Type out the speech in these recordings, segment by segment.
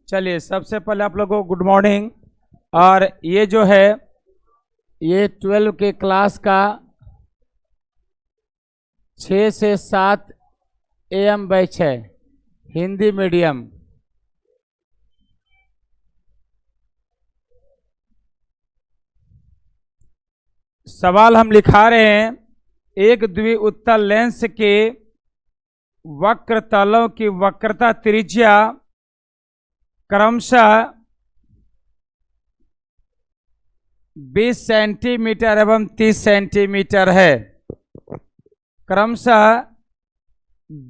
चलिए सबसे पहले आप लोगों को गुड मॉर्निंग। और ये जो है ये 12 के क्लास का 6 से 7 AM बैच है, हिंदी मीडियम। सवाल हम लिखा रहे हैं, एक द्विउत्तल लेंस के वक्र तलों की वक्रता त्रिज्या क्रमशः 20 सेंटीमीटर एवं 30 सेंटीमीटर है। क्रमशः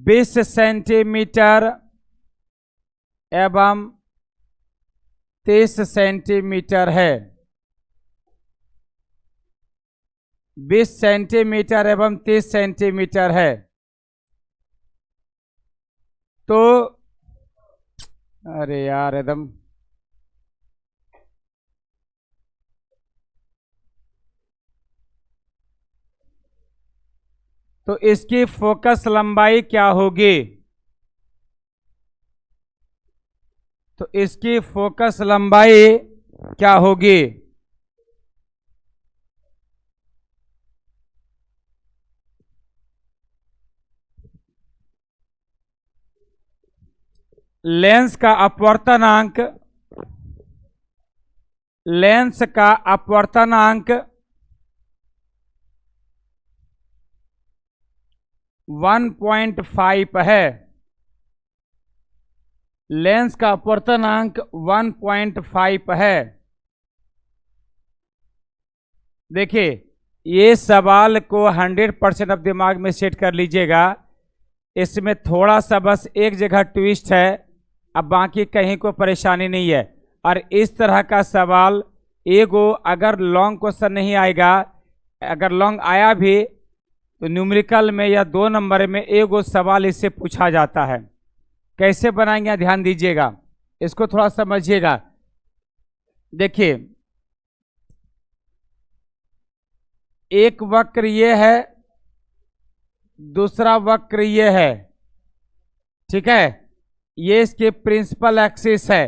20 सेंटीमीटर एवं 30 सेंटीमीटर है। 20 सेंटीमीटर एवं 30 सेंटीमीटर है। तो अरे यार एकदम तो इसकी फोकस लंबाई क्या होगी? तो इसकी फोकस लंबाई क्या होगी? लेंस का अपवर्तनांक 1.5 है। लेंस का अपवर्तनांक 1.5 है। देखिए ये सवाल को 100% अब दिमाग में सेट कर लीजिएगा। इसमें थोड़ा सा बस एक जगह ट्विस्ट है, अब बाकी कहीं को परेशानी नहीं है। और इस तरह का सवाल एगो अगर लॉन्ग क्वेश्चन नहीं आएगा, अगर लॉन्ग आया भी तो न्यूमेरिकल में या 2 नंबर में एगो सवाल इससे पूछा जाता है। कैसे बनाएंगे ध्यान दीजिएगा, इसको थोड़ा समझिएगा। देखिए एक वक्र ये है, दूसरा वक्र ये है, ठीक है। ये इसके प्रिंसिपल एक्सिस है।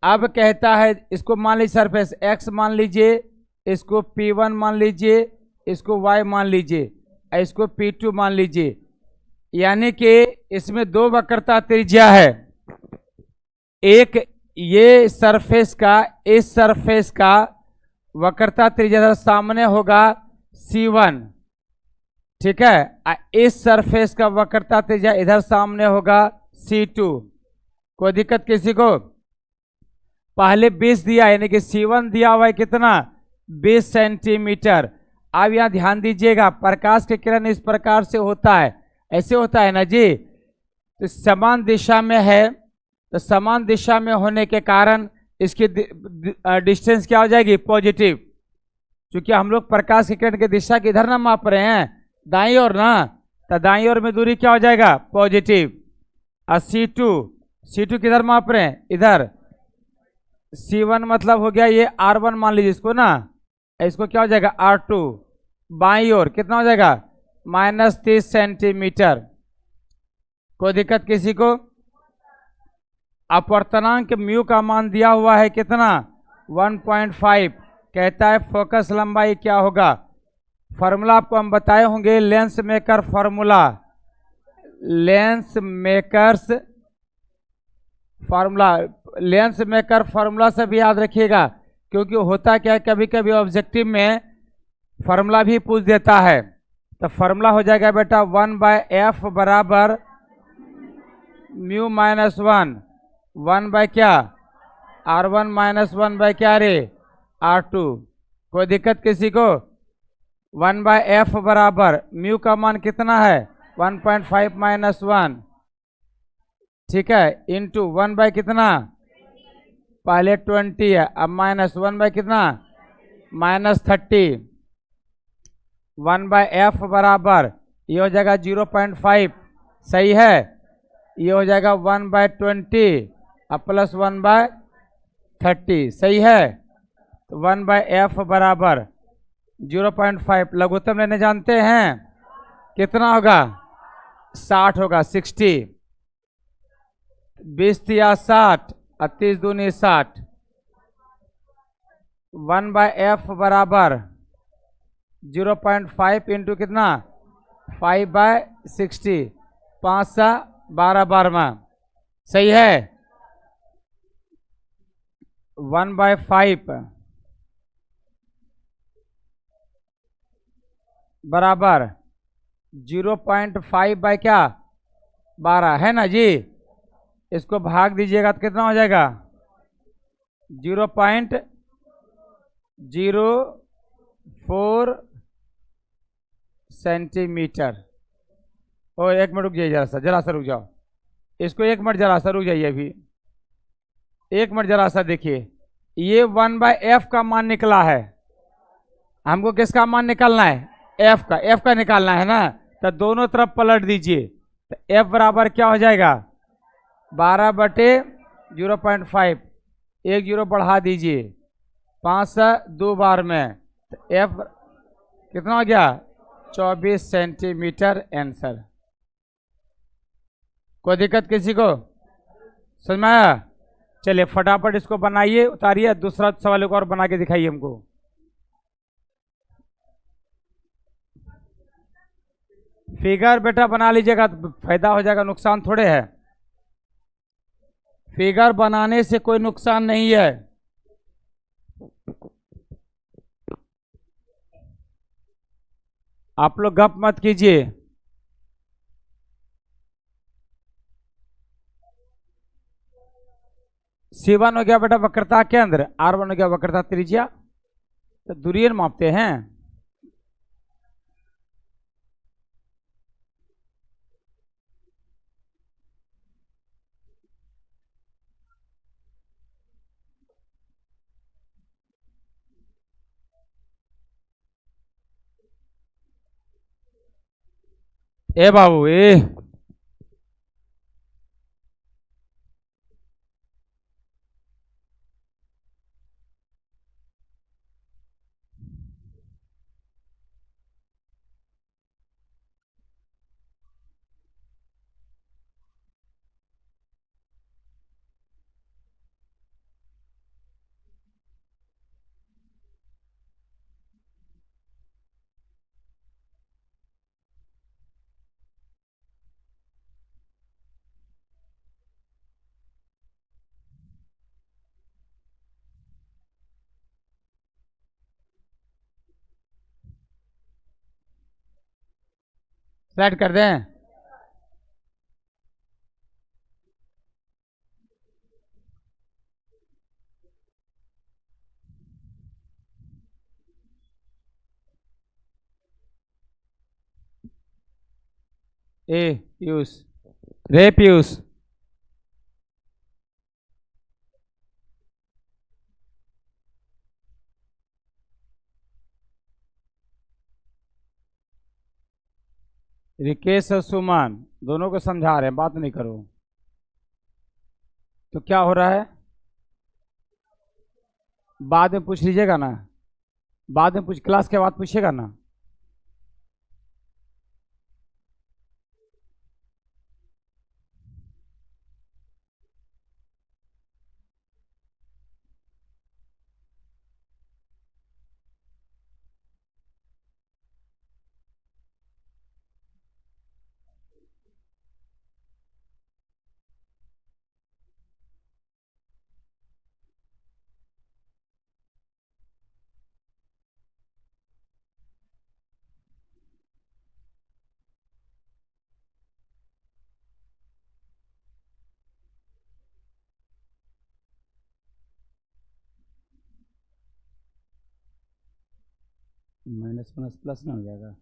अब कहता है इसको मान लीजिए सरफेस x मान लीजिए, इसको P1 मान लीजिए, इसको y मान लीजिए, इसको P2 मान लीजिए। यानी कि इसमें 2 वक्रता त्रिज्या है। एक ये सरफेस का, इस सरफेस का वक्रता त्रिज्या सामने होगा C1, ठीक है। इस सरफेस का वक्रता त्रिज्या इधर सामने होगा C2। कोई दिक्कत किसी को? पहले 20 दिया, यानी कि C1 दिया हुआ है कितना? 20 सेंटीमीटर। अब यहां ध्यान दीजिएगा, प्रकाश की किरण इस प्रकार से होता है, ऐसे होता है ना जी। तो समान दिशा में है, तो समान दिशा में होने के कारण इसकी डिस्टेंस क्या हो जाएगी? पॉजिटिव। क्योंकि हम लोग प्रकाश की किरण की दिशा की इधर ना माप रहे हैं, दाईं ओर ना, तो दाईं ओर में दूरी क्या हो जाएगा? पॉजिटिव। और C2 किधर माप रहे हैं? इधर। C1 मतलब हो गया ये R1 मान लीजिए इसको ना, इसको क्या हो जाएगा? R2। बाईं ओर कितना हो जाएगा? -30 सेंटीमीटर। कोई दिक्कत किसी को? अपवर्तनांक म्यू का मान दिया हुआ है कितना? 1.5। कहता है फोकस लंबाई क्या होगा? फार्मूला आपको हम बताए होंगे, lens maker formula. Lens makers formula, lens maker formula से भी याद रखिएगा, क्योंकि होता क्या है कभी कभी ऑब्जेक्टिव में फार्मूला भी पूछ देता है। तो फार्मूला हो जाएगा बेटा 1/f बराबर म्यू -1, 1 क्या? R1 -1 क्या रे? R2। कोई दिक्कत किसी को? 1/f बराबर म्यू का मान कितना है? 1.5 -1, ठीक है, इंटू 1 कितना? पहले 20 है, अब -1 कितना? -30। 1/f बराबर ये हो जाएगा 0.5, सही है। ये हो जाएगा 1/20 अब प्लस 1/30, सही है। तो 1/f बराबर 0.5। लघुत्तम लेने जानते हैं कितना होगा? 60 होगा, 60। 20 या 60, 38 दूनी 60। 1/f बराबर 0.5 इंटू कितना 5/60, 5 सा 12 12वां। सही है। 1/5 बराबर 0.5 बाय क्या 12 है ना जी। इसको भाग दीजिएगा तो कितना हो जाएगा 0.04 सेंटीमीटर। ओ 1 मिनट रुक जाइए, जरा सा रुक जाओ। इसको 1 मिनट जरा सा रुक जाइए अभी। 1 मिनट जरा सा देखिए। ये 1/f का मान निकला है। हमको किसका मान निकालना है f का निकालना है ना। तो दोनों तरफ पलट दीजिए। तो f बराबर क्या हो जाएगा 12/0.5। 1 जीरो बढ़ा दीजिए 5 से 2 बार में। तो f कितना हो गया 24 सेंटीमीटर आंसर। कोई दिक्कत किसी को समझ में आया। चलिए फटाफट इसको बनाइए, उतारिए। दूसरा सवाल एक और बना के दिखाइए हमको। फिगर बेटा बना लीजिएगा तो फायदा हो जाएगा, नुकसान थोड़े है। फिगर बनाने से कोई नुकसान नहीं है। आप लोग गप मत कीजिए। C1 हो गया बेटा वक्रता केंद्र, R1 हो गया वक्रता त्रिज्या। तो दूरी मापते हैं। ए बाबू ए स्लाइड कर दें। ए पीयूष, रे पीयूष, रिकेश और सुमन दोनों को समझा रहे हैं, बात नहीं करो। तो क्या हो रहा है बाद में पूछ लीजिएगा ना। बाद में पूछ, क्लास के बाद पूछिएगा ना। माइनस माइनस प्लस ना हो जाएगा।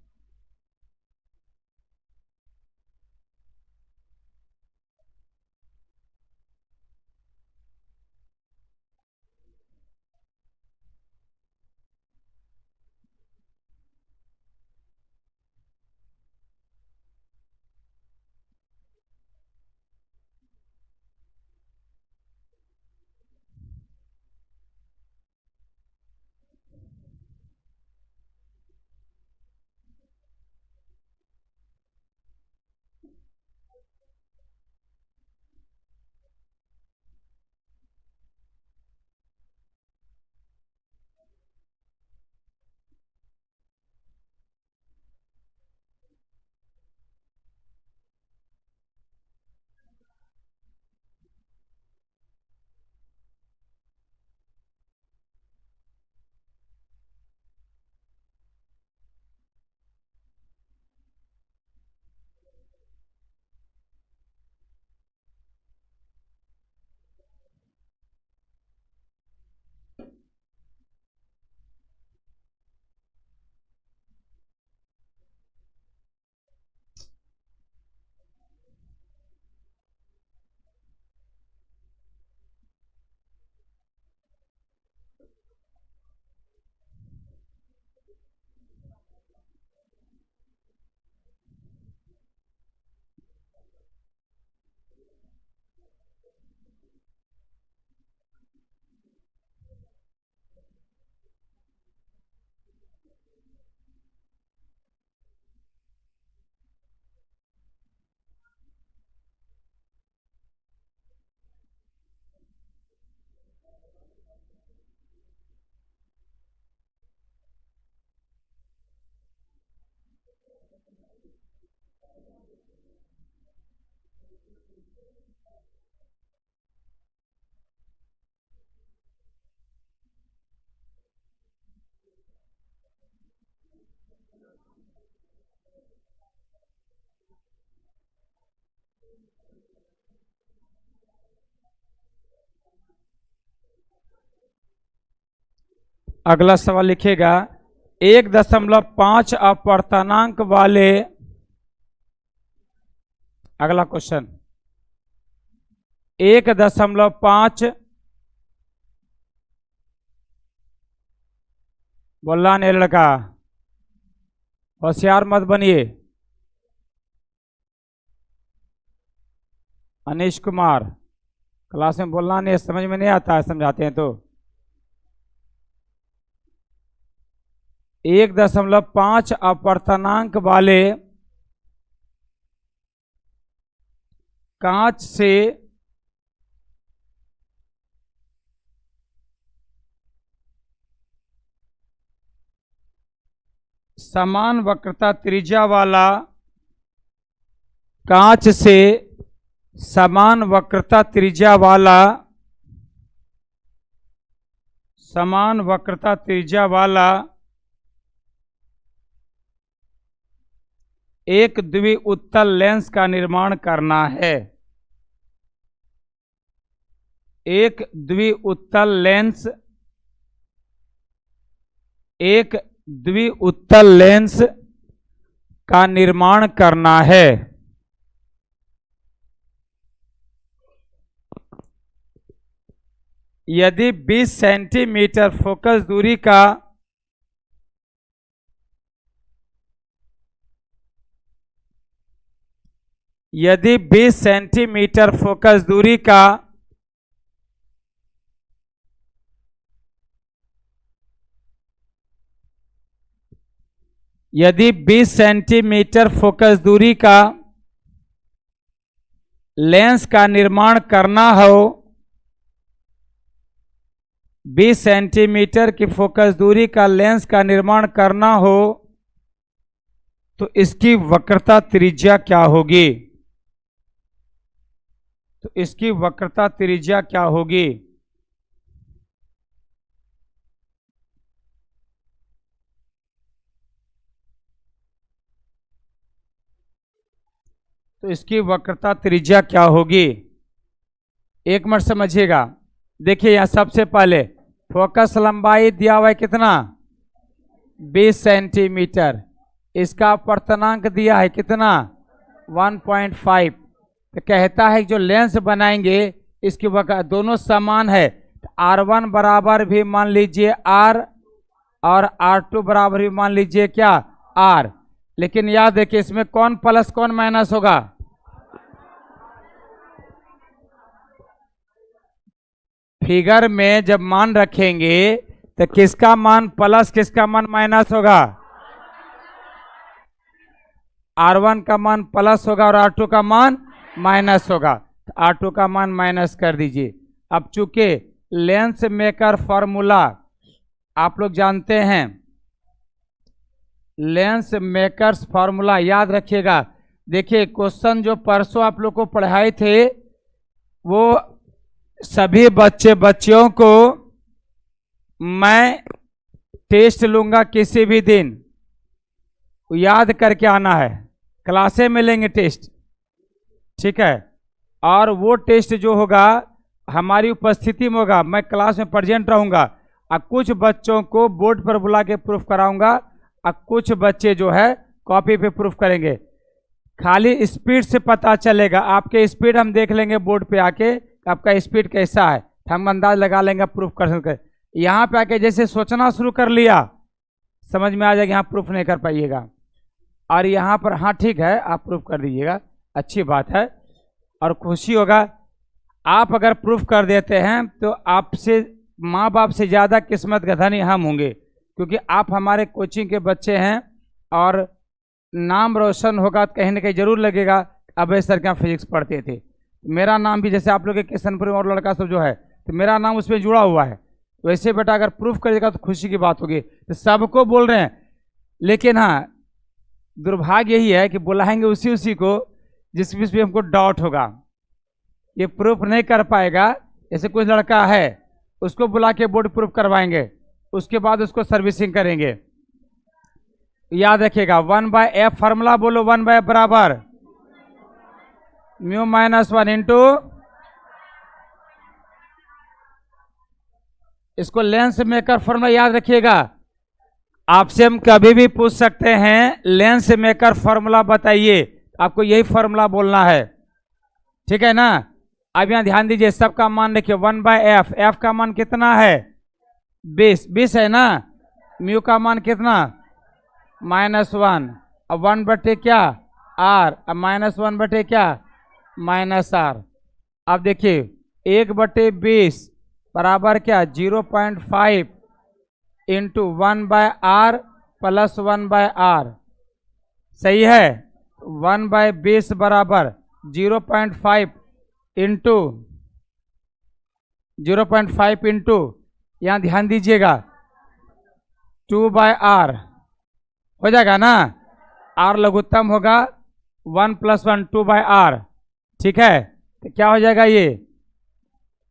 अगला सवाल लिखेगा 1.5 अपर्तनांक वाले, अगला क्वेश्चन 1.5, बोलना नहीं लड़का, होशियार मत बनिए। अनीश कुमार, क्लास में बोलना नहीं, समझ में नहीं आता है, समझाते हैं तो। 1.5 अपर्तनांक वाले कांच से समान वक्रता त्रिज्या वाला, कांच से समान वक्रता त्रिज्या वाला, समान वक्रता त्रिज्या वाला एक द्विउत्तल लेंस का निर्माण करना है। एक द्विउत्तल लेंस, एक द्विउत्तल लेंस का निर्माण करना है। यदि 20 सेंटीमीटर फोकस दूरी का यदि 20 सेंटीमीटर फोकस दूरी का यदि 20 सेंटीमीटर फोकस दूरी का लेंस का निर्माण करना हो, 20 सेंटीमीटर की फोकस दूरी का लेंस का निर्माण करना हो तो इसकी वक्रता त्रिज्या क्या होगी? तो इसकी वक्रता त्रिज्या क्या होगी? तो इसकी वक्रता त्रिज्या क्या होगी? एक मिनट समझिएगा। देखिए यहां सबसे पहले फोकस लंबाई दिया हुआ है कितना? 20 सेंटीमीटर। इसका अपर्तनांक दिया है कितना? 1.5। तो कहता है जो लेंस बनाएंगे इसकी दोनों समान है, तो R1 बराबर भी मान लीजिए R और R2 बराबर भी मान लीजिए क्या? R। लेकिन याद देखिए इसमें कौन प्लस कौन माइनस होगा? फिगर में जब मान रखेंगे तो किसका मान प्लस किसका मान माइनस होगा? R1 का मान प्लस होगा और R2 का मान माइनस होगा। तो R2 का मान माइनस कर दीजिए। अब चूंकि लेंस मेकर फॉर्मूला आप लोग जानते हैं, लेंस मेकर्स फॉर्मूला याद रखिएगा। देखिए क्वेश्चन जो परसों आप लोग को पढ़ाए थे वो सभी बच्चियों को मैं टेस्ट लूंगा किसी भी दिन, याद करके आना है। क्लासे में लेंगे टेस्ट, ठीक है? और वो टेस्ट जो होगा हमारी उपस्थिति में होगा, मैं क्लास में प्रेजेंट रहूंगा और कुछ बच्चों को बोर्ड पर बुला के प्रूफ कराऊंगा और कुछ बच्चे जो है कॉपी पे प्रूफ करेंगे। खाली स्पीड से पता चलेगा, आपके स्पीड हम देख लेंगे बोर्ड पे आके आपका स्पीड कैसा है, हम अंदाज लगा लेंगे प्रूफ कर सकते। यहाँ पे आके जैसे सोचना शुरू कर लिया समझ में आ जाएगा, यहाँ प्रूफ नहीं कर पाइएगा। और यहाँ पर हाँ ठीक है आप प्रूफ कर दीजिएगा, अच्छी बात है और खुशी होगा। आप अगर प्रूफ कर देते हैं तो आपसे माँ बाप से ज़्यादा किस्मत का धनी हम होंगे, क्योंकि आप हमारे कोचिंग के बच्चे हैं और नाम रोशन होगा कहीं ना कहीं जरूर लगेगा। अभय सर के यहाँ फिजिक्स पढ़ते थे, मेरा नाम भी जैसे आप लोग के किशनपुर और लड़का सब जो है तो मेरा नाम उसमें जुड़ा हुआ है। वैसे बेटा अगर प्रूफ करेगा तो खुशी की बात होगी। तो सबको बोल रहे हैं, लेकिन हाँ दुर्भाग्य यही है कि बुलाएंगे उसी को जिस भी हमको डाउट होगा, ये प्रूफ नहीं कर पाएगा। जैसे कुछ लड़का है उसको बुला के बोर्ड प्रूफ करवाएंगे, उसके बाद उसको सर्विसिंग करेंगे। याद रखिएगा 1/f फार्मूला बोलो, 1/f बराबर म्यू माइनस 1 इंटू, इसको लेंस मेकर फॉर्मूला याद रखिएगा। आपसे हम कभी भी पूछ सकते हैं लेंस मेकर फॉर्मूला बताइए, आपको यही फॉर्मूला बोलना है, ठीक है ना। अब यहां ध्यान दीजिए, सबका मान रखिए 1/f, f का मान कितना है 20 है ना, म्यू का मान कितना -1, अब 1 बटे क्या r, अब -1 बटे क्या -r। अब देखिए 1/20 बराबर क्या 0.5 इंटू 1/r प्लस 1/r, सही है। 1/20 बराबर 0.5 इंटू 0.5 इंटू, यहाँ ध्यान दीजिएगा 2/r हो जाएगा ना, r लघुत्तम होगा 1 + 1 2/r, ठीक है। तो क्या हो जाएगा ये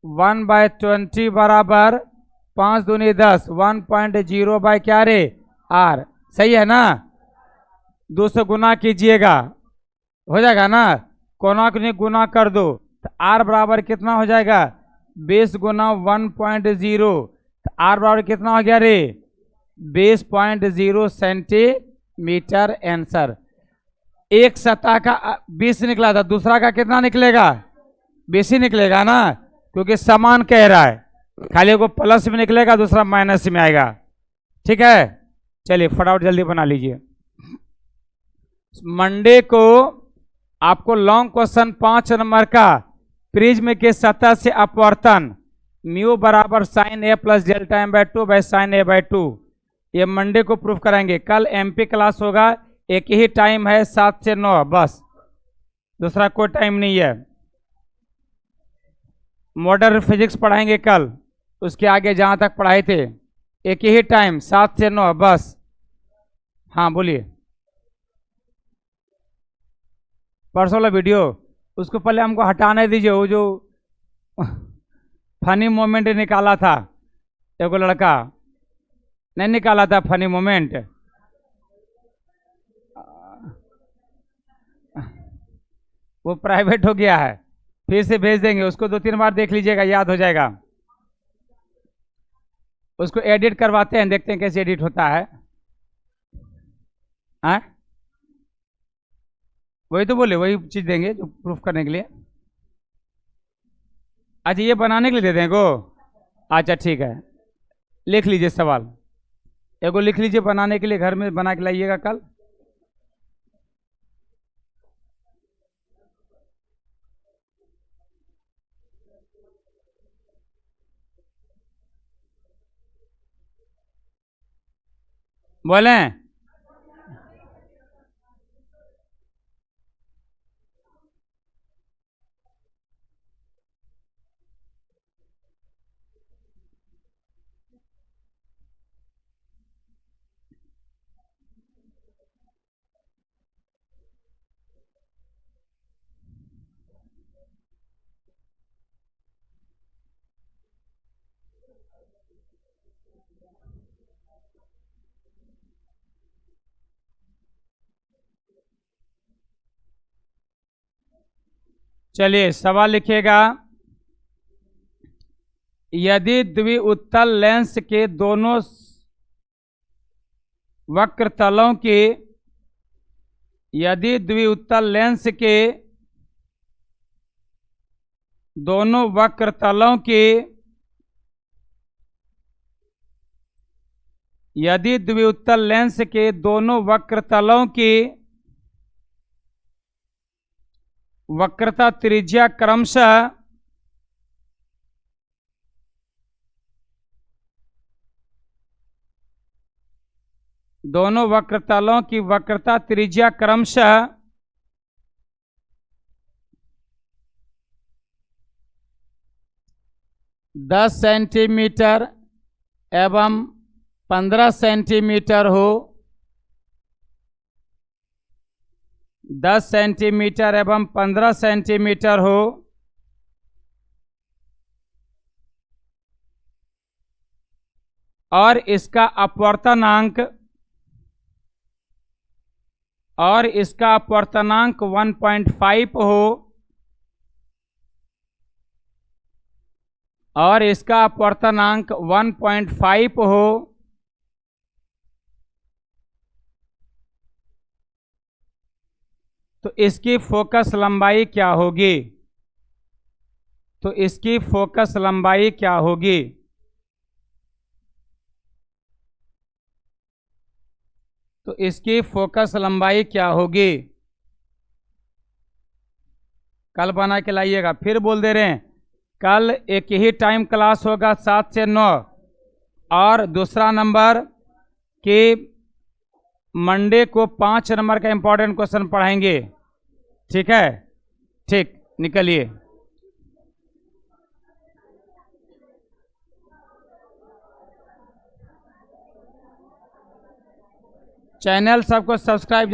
1/20 बराबर 5 दूनी 10, 1.0 बाय क्या रे r, सही है ना। 200 गुना कीजिएगा हो जाएगा ना, कोना को गुना कर दो तो r बराबर कितना हो जाएगा 20 गुना 1.0, तो r बराबर कितना हो गया रे 20.0 सेंटीमीटर। आंसर एक सतह का 20 निकला था, दूसरा का कितना निकलेगा 20 ही निकलेगा ना, क्योंकि समान कह रहा है, खाली को प्लस में निकलेगा दूसरा माइनस में आएगा, ठीक है। चलिए फटाफट जल्दी बना लीजिए। मंडे को आपको लॉन्ग क्वेश्चन 5 नंबर का प्रिज्म के सतह से अपवर्तन म्यू बराबर sin a plus delta m/2 by sin a/2, ये मंडे को प्रूफ कराएंगे। कल एमपी क्लास होगा, एक ही टाइम है 7 से 9, बस दूसरा कोई टाइम नहीं है। मॉडर्न फिजिक्स पढ़ाएंगे कल, उसके आगे जहां तक पढ़ाए थे एक ही टाइम 7 से 9 बस। हाँ बोलिए, परसों वाला वीडियो उसको पहले हमको हटाने दीजिए। वो जो फनी मोमेंट निकाला था एगो लड़का, नहीं निकाला था फनी मोमेंट, वो प्राइवेट हो गया है, फिर से भेज देंगे उसको, 2-3 बार देख लीजिएगा याद हो जाएगा। उसको एडिट करवाते हैं, देखते हैं कैसे एडिट होता है। वही तो बोले, वही चीज देंगे जो प्रूफ करने के लिए। अच्छा ये बनाने के लिए दे देंगे, अच्छा ठीक है, लिख लीजिए सवाल, एगो लिख लीजिए बनाने के लिए, घर में बना के लाइएगा कल। बोलें चलिए सवाल लिखिएगा। यदि द्विउत्तल लेंस के दोनों वक्र तलों की, यदि द्विउत्तल लेंस के दोनों वक्र तलों की, यदि द्विउत्तल लेंस के दोनों वक्र तलों की वक्रता त्रिज्या क्रमशः दोनों वक्रतलों की वक्रता त्रिज्या क्रमशः 10 सेंटीमीटर एवं 15 सेंटीमीटर हो, 10 सेंटीमीटर एवं 15 सेंटीमीटर हो, और इसका अपवर्तनांक 1.5 हो, और इसका अपवर्तनांक 1.5 हो, तो इसकी फोकस लंबाई क्या होगी? तो इसकी फोकस लंबाई क्या होगी? तो इसकी फोकस लंबाई क्या होगी? कल बना के लाइएगा। फिर बोल दे रहे हैं कल एक ही टाइम क्लास होगा 7 से 9, और दूसरा नंबर कि मंडे को 5 नंबर का इंपॉर्टेंट क्वेश्चन पढ़ाएंगे। ठीक है, ठीक, निकलिए। चैनल सबको सब्सक्राइब